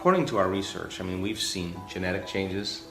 according to our research, I mean, we've seen genetic changes,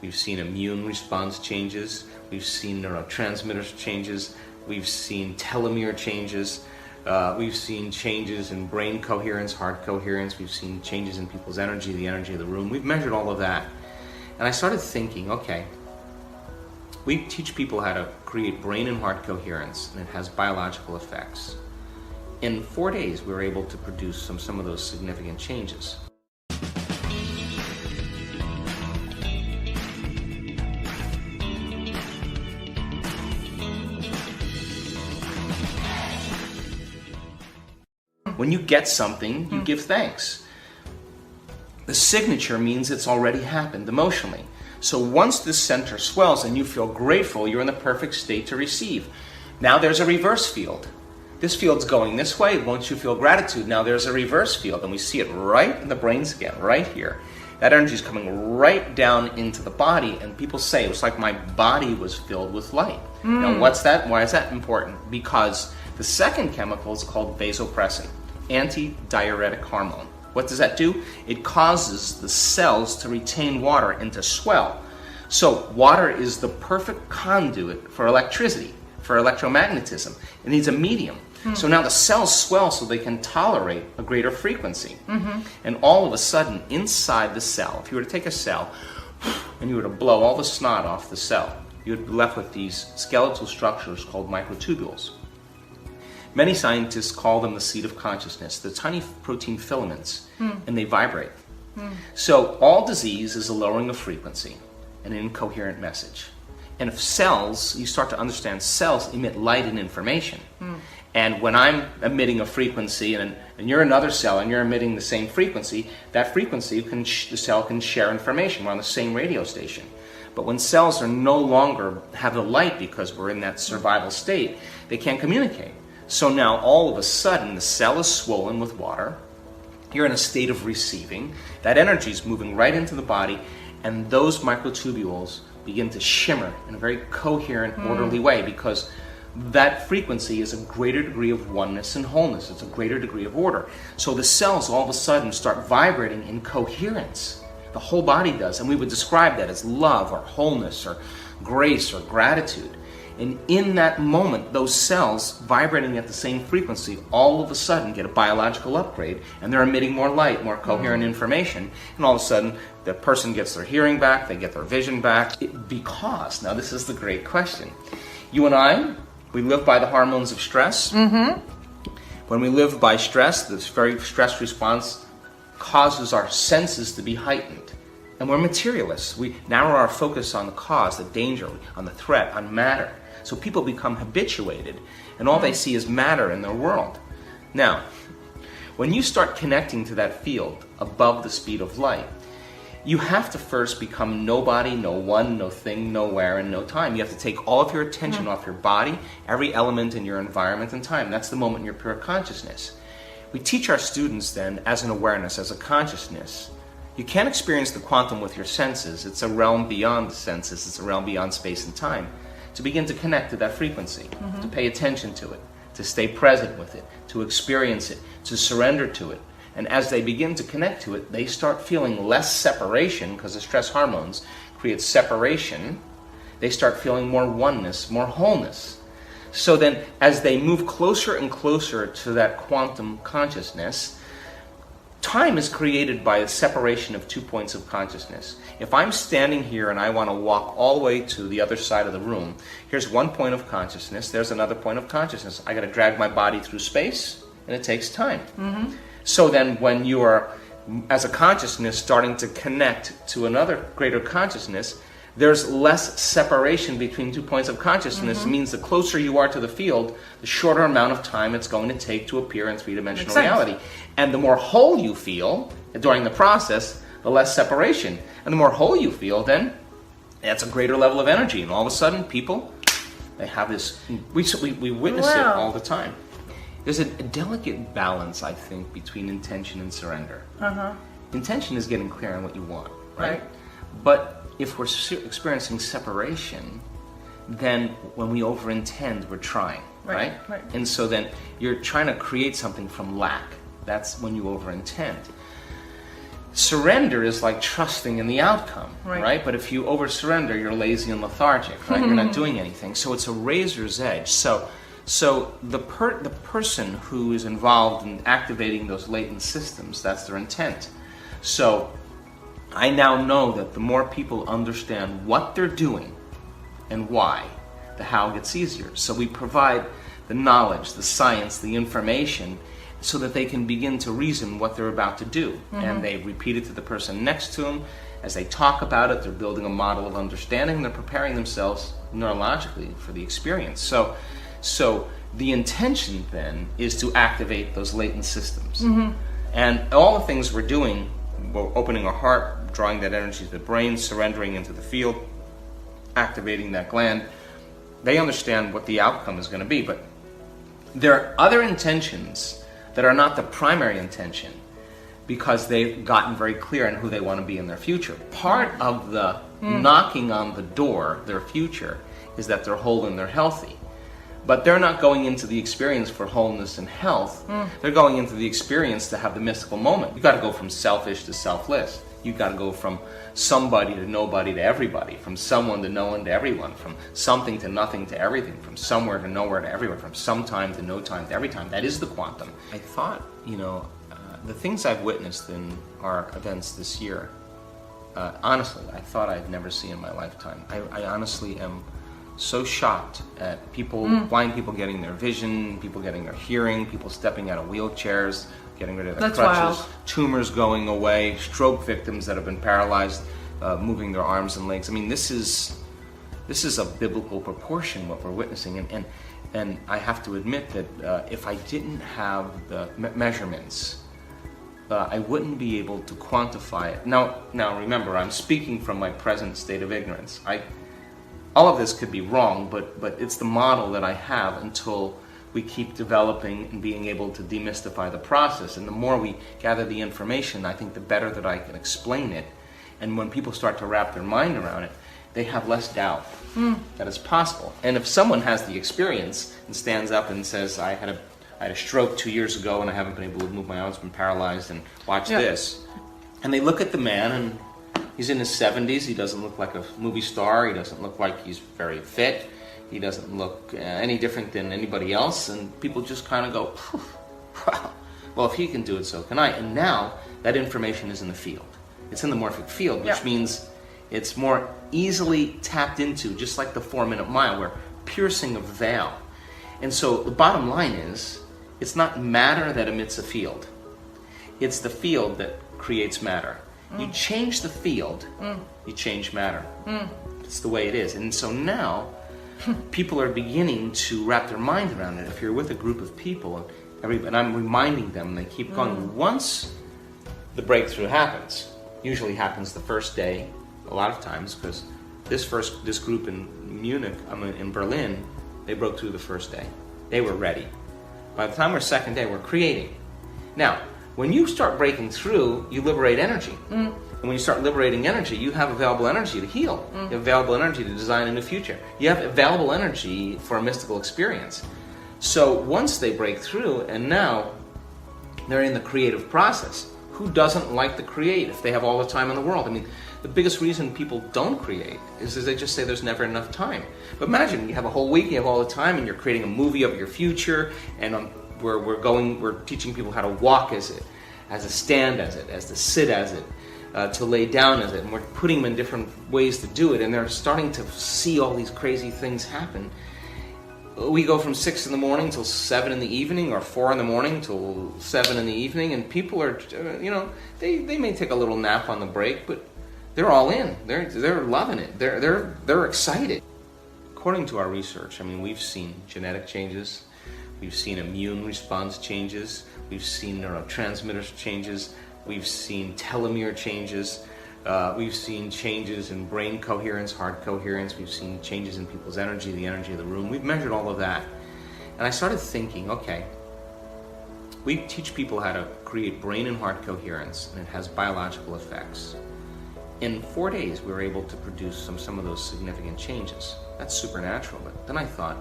we've seen immune response changes, we've seen neurotransmitters changes, we've seen telomere changes, we've seen changes in brain coherence, heart coherence, we've seen changes in people's energy, the energy of the room. We've measured all of that. And I started thinking, okay, we teach people how to create brain and heart coherence, and it has biological effects. In 4 days, we were able to produce some of those significant changes. When you get something, you give thanks. The signature means it's already happened emotionally. So once this center swells and you feel grateful, you're in the perfect state to receive. Now there's a reverse field. This field's going this way. Once you feel gratitude, now there's a reverse field, and we see it right in the brain scan, right here. That energy is coming right down into the body, and people say it was like my body was filled with light. Now what's that? Why is that important? Because the second chemical is called vasopressin, anti-diuretic hormone. What does that do? It causes the cells to retain water and to swell. So water is the perfect conduit for electricity, for electromagnetism. It needs a medium. So now the cells swell so they can tolerate a greater frequency. And all of a sudden, inside the cell, if you were to take a cell and you were to blow all the snot off the cell, you would be left with these skeletal structures called microtubules. Many scientists call them the seat of consciousness. They're tiny protein filaments, and they vibrate. So all disease is a lowering of frequency, an incoherent message. And if cells, you start to understand cells emit light and information. And when I'm emitting a frequency, and you're another cell, and you're emitting the same frequency, that frequency, the cell can share information. We're on the same radio station. But when cells are no longer have the light because we're in that survival state, they can't communicate. So now all of a sudden the cell is swollen with water. You're in a state of receiving. That energy is moving right into the body, and those microtubules begin to shimmer in a very coherent, orderly way, because that frequency is a greater degree of oneness and wholeness. It's a greater degree of order. So the cells all of a sudden start vibrating in coherence. The whole body does, and we would describe that as love or wholeness or grace or gratitude. And in that moment, those cells vibrating at the same frequency all of a sudden get a biological upgrade, and they're emitting more light, more coherent information, and all of a sudden the person gets their hearing back, they get their vision back. Because, now this is the great question, you and I, we live by the hormones of stress. When we live by stress, this very stress response causes our senses to be heightened. And we're materialists. We narrow our focus on the cause, the danger, on the threat, on matter. So people become habituated, and all they see is matter in their world. Now, when you start connecting to that field above the speed of light, you have to first become nobody, no one, no thing, nowhere, and no time. You have to take all of your attention off your body, every element in your environment and time. That's the moment in your pure consciousness. We teach our students then as an awareness, as a consciousness. You can't experience the quantum with your senses. It's a realm beyond the senses. It's a realm beyond space and time. To begin to connect to that frequency, to pay attention to it, to stay present with it, to experience it, to surrender to it. And as they begin to connect to it, they start feeling less separation, because the stress hormones create separation. They start feeling more oneness, more wholeness. So then, as they move closer and closer to that quantum consciousness, time is created by the separation of 2 points of consciousness. If I'm standing here and I want to walk all the way to the other side of the room, here's one point of consciousness, there's another point of consciousness. I got to drag my body through space, and it takes time. So then when you are, as a consciousness, starting to connect to another greater consciousness, there's less separation between 2 points of consciousness. It means the closer you are to the field, the shorter amount of time it's going to take to appear in three-dimensional reality. And the more whole you feel during the process, the less separation. And the more whole you feel, then that's a greater level of energy. And all of a sudden, people, they have this, we witness it all the time. There's a delicate balance, I think, between intention and surrender. Intention is getting clear on what you want, right? But if we're experiencing separation, then when we overintend, we're trying, right? And so then you're trying to create something from lack. That's when you overintend. Surrender is like trusting in the outcome, right? But if you over-surrender, you're lazy and lethargic, right? You're not doing anything. So it's a razor's edge. So the person who is involved in activating those latent systems, that's their intent. So I now know that the more people understand what they're doing and why, the how gets easier. So we provide the knowledge, the science, the information, so that they can begin to reason what they're about to do. And they repeat it to the person next to them. As they talk about it, they're building a model of understanding. They're preparing themselves neurologically for the experience. So the intention then is to activate those latent systems. And all the things we're doing, we're opening our heart, drawing that energy to the brain, surrendering into the field, activating that gland, they understand what the outcome is going to be. But there are other intentions that are not the primary intention, because they've gotten very clear on who they want to be in their future. Part of the knocking on the door, their future, is that they're whole and they're healthy. But they're not going into the experience for wholeness and health. They're going into the experience to have the mystical moment. You've got to go from selfish to selfless. You've got to go from somebody to nobody to everybody, from someone to no one to everyone, from something to nothing to everything, from somewhere to nowhere to everywhere, from some time to no time to every time. That is the quantum. I thought, the things I've witnessed in our events this year, honestly, I thought I'd never see in my lifetime. I honestly am so shocked at people, blind people getting their vision, people getting their hearing, people stepping out of wheelchairs, getting rid of their crutches, wild. Tumors going away, stroke victims that have been paralyzed, moving their arms and legs. I mean, this is a biblical proportion what we're witnessing, and I have to admit that if I didn't have the measurements, I wouldn't be able to quantify it. Now remember, I'm speaking from my present state of ignorance. All of this could be wrong, but it's the model that I have until we keep developing and being able to demystify the process. And the more we gather the information, I think the better that I can explain it. And when people start to wrap their mind around it, they have less doubt that it's possible. And if someone has the experience and stands up and says, I had a stroke 2 years ago and I haven't been able to move my arms, been paralyzed, and watch this. And they look at the man, and he's in his 70s. He doesn't look like a movie star. He doesn't look like he's very fit. He doesn't look any different than anybody else. And people just kind of go, wow, well, if he can do it, so can I. And now that information is in the field. It's in the morphic field, which means it's more easily tapped into, just like the 4-minute mile. We're piercing a veil. And so the bottom line is, it's not matter that emits a field. It's the field that creates matter. You change the field, you change matter. It's the way it is. And so now, people are beginning to wrap their mind around it. If you're with a group of people, and I'm reminding them, they keep going. Once the breakthrough happens, usually happens the first day, a lot of times, because this group in Munich, in Berlin, they broke through the first day. They were ready. By the time we're second day, we're creating. Now, when you start breaking through, you liberate energy. And when you start liberating energy, you have available energy to heal. You have available energy to design a new future. You have available energy for a mystical experience. So once they break through, and now they're in the creative process, who doesn't like to create if they have all the time in the world? I mean, the biggest reason people don't create is they just say there's never enough time. But imagine you have a whole week, you have all the time, and you're creating a movie of your future, and we're teaching people how to walk as it, as to stand as it, as to sit as it, to lay down as it, and we're putting them in different ways to do it, and they're starting to see all these crazy things happen. We go from 6 in the morning till 7 in the evening, or 4 in the morning till 7 in the evening, and people are, they may take a little nap on the break, but they're all in. They're loving it. They're excited. According to our research, we've seen genetic changes. We've seen immune response changes. We've seen neurotransmitters changes. We've seen telomere changes. We've seen changes in brain coherence, heart coherence. We've seen changes in people's energy, the energy of the room. We've measured all of that. And I started thinking, okay, we teach people how to create brain and heart coherence, and it has biological effects. In 4 days, we were able to produce some of those significant changes. That's supernatural. But then I thought,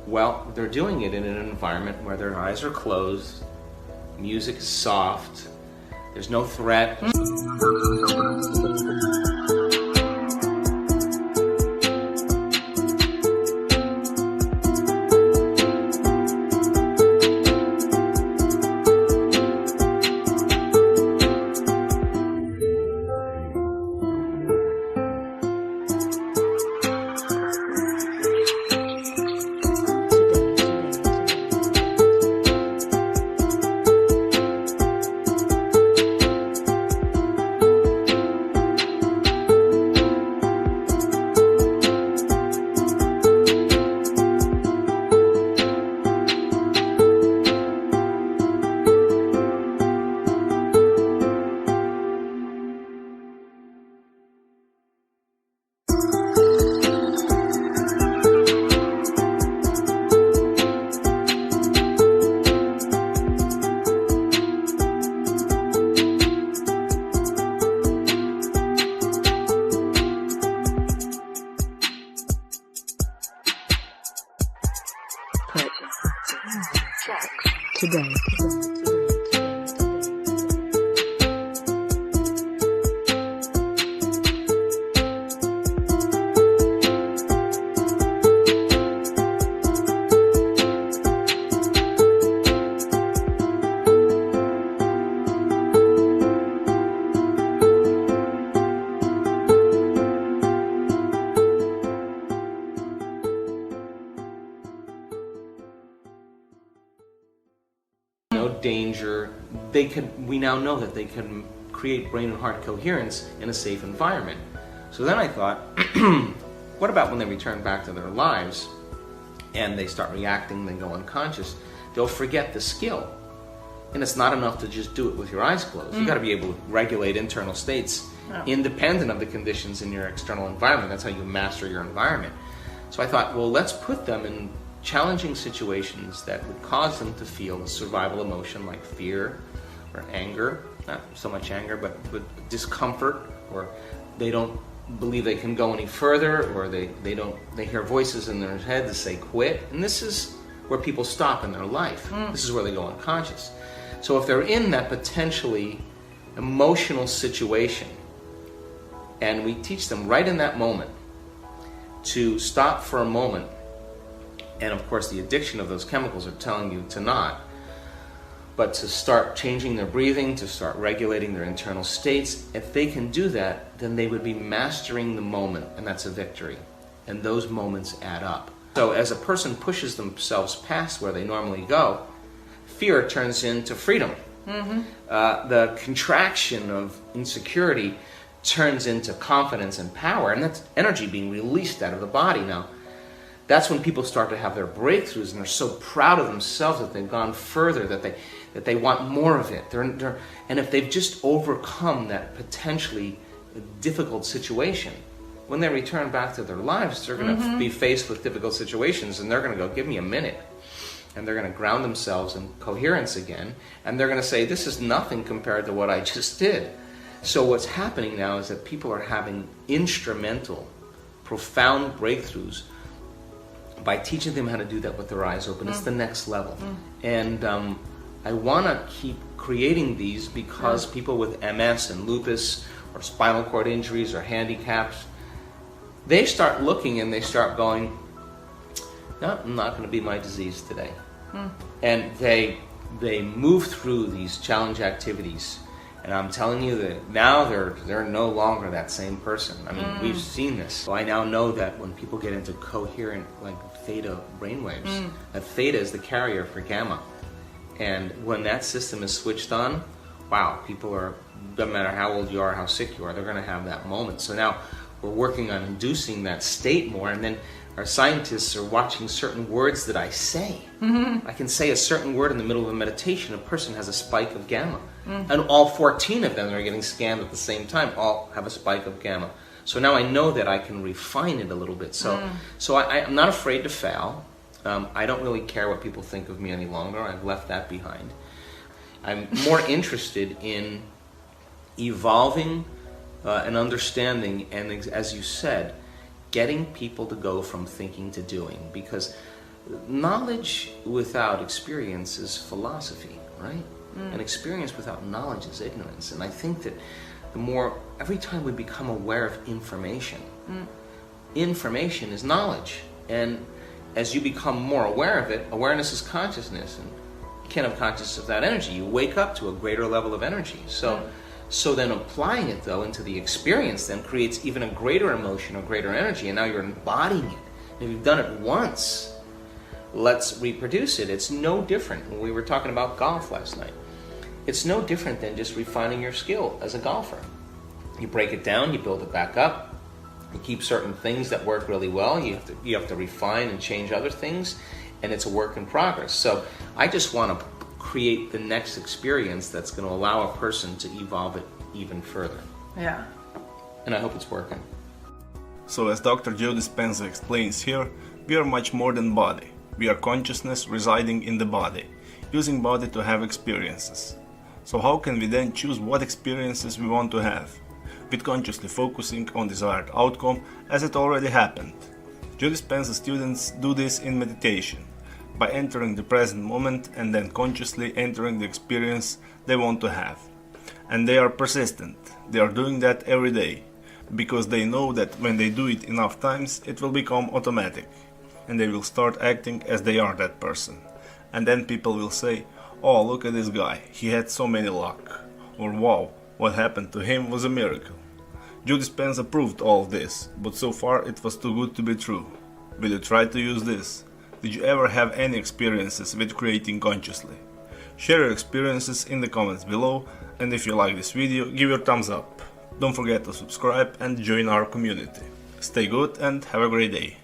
well, they're doing it in an environment where their eyes are closed, music is soft, There's no threat. Today. No danger. We now know that they can create brain and heart coherence in a safe environment. So then I thought, what about when they return back to their lives and they start reacting, they go unconscious, they'll forget the skill. And it's not enough to just do it with your eyes closed. You got to be able to regulate internal states independent of the conditions in your external environment. That's how you master your environment. So I thought, well, let's put them in challenging situations that would cause them to feel a survival emotion like fear or anger, not so much anger, but discomfort, or they don't believe they can go any further, or they hear voices in their head that say quit. And this is where people stop in their life. This is where they go unconscious. So if they're in that potentially emotional situation, and we teach them right in that moment to stop for a moment, and of course the addiction of those chemicals are telling you to not, but to start changing their breathing, to start regulating their internal states. If they can do that, then they would be mastering the moment, and that's a victory. And those moments add up. So as a person pushes themselves past where they normally go, fear turns into freedom. The contraction of insecurity turns into confidence and power, and that's energy being released out of the body. Now, that's when people start to have their breakthroughs, and they're so proud of themselves that they've gone further, that they want more of it. And if they've just overcome that potentially difficult situation, when they return back to their lives, they're going to be faced with difficult situations, and they're going to go, give me a minute. And they're going to ground themselves in coherence again, and they're going to say, this is nothing compared to what I just did. So what's happening now is that people are having instrumental, profound breakthroughs by teaching them how to do that with their eyes open. It's the next level. And I want to keep creating these because people with MS and lupus or spinal cord injuries or handicaps, they start looking and they start going, no, I'm not going to be my disease today. And they move through these challenge activities. And I'm telling you that now they're no longer that same person. I mean, we've seen this. So I now know that when people get into coherent, like theta brainwaves, that theta is the carrier for gamma. And when that system is switched on, wow, people are, doesn't matter how old you are, how sick you are, they're going to have that moment. So now we're working on inducing that state more, and then our scientists are watching certain words that I say. I can say a certain word in the middle of a meditation, a person has a spike of gamma. And all 14 of them that are getting scanned at the same time all have a spike of gamma. So now I know that I can refine it a little bit. So I'm not afraid to fail. I don't really care what people think of me any longer. I've left that behind. I'm more interested in evolving and understanding, and as you said, getting people to go from thinking to doing, because knowledge without experience is philosophy, right? And experience without knowledge is ignorance. And I think that every time we become aware of information, information is knowledge. And as you become more aware of it, awareness is consciousness. And you can't have consciousness without energy. You wake up to a greater level of energy. So then applying it, though, into the experience then creates even a greater emotion or greater energy. And now you're embodying it. And if you've done it once, let's reproduce it. It's no different. When we were talking about golf last night, it's no different than just refining your skill as a golfer. You break it down, you build it back up, you keep certain things that work really well, you have to refine and change other things, and it's a work in progress. So I just want to create the next experience that's going to allow a person to evolve it even further. Yeah. And I hope it's working. So as Dr. Joe Dispenza explains here, we are much more than body. We are consciousness residing in the body, using body to have experiences. So how can we then choose what experiences we want to have? With consciously focusing on desired outcome as it already happened. Joe Dispenza students do this in meditation, by entering the present moment and then consciously entering the experience they want to have. And they are persistent. They are doing that every day, because they know that when they do it enough times, it will become automatic. And they will start acting as they are that person. And then people will say, "Oh, look at this guy, he had so many luck." Or "Wow, what happened to him was a miracle." Joe Dispenza proved all of this, but so far it was too good to be true. Will you try to use this? Did you ever have any experiences with creating consciously? Share your experiences in the comments below, and if you like this video, give your thumbs up. Don't forget to subscribe and join our community. Stay good and have a great day.